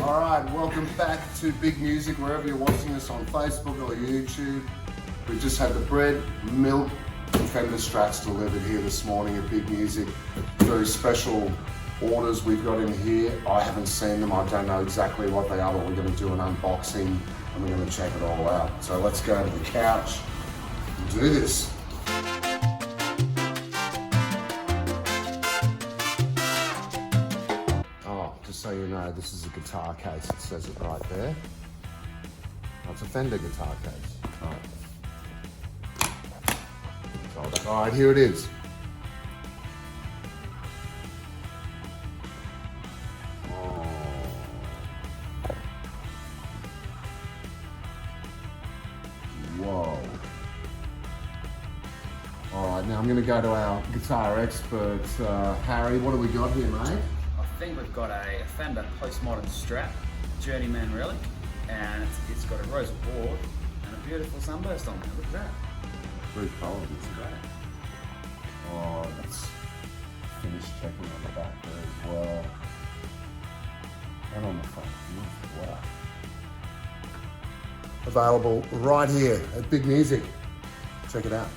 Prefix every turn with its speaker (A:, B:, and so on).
A: All right, welcome back to Big Music, wherever you're watching us on Facebook or YouTube. We just had the bread, milk, and Fender Strats delivered here this morning at Big Music. Very special orders we've got in here. I haven't seen them, I don't know exactly what they are, but we're going to do an unboxing and we're going to check it all out. So let's go to the couch and do this. Just so you know, this is a guitar case. It says it right there. Oh, it's a Fender guitar case. All right, here it is. Oh. Whoa. All right, now I'm going to go to our guitar expert, Harry. What do we got here, mate?
B: I think we've got a Fender Postmodern Strat, journeyman relic, and it's got a rose board and a beautiful sunburst on there. Look at that.
A: Very cold.
B: It's great.
A: Oh, let's finish checking on the back there as well. And on the front. Wow. Available right here at Big Music. Check it out.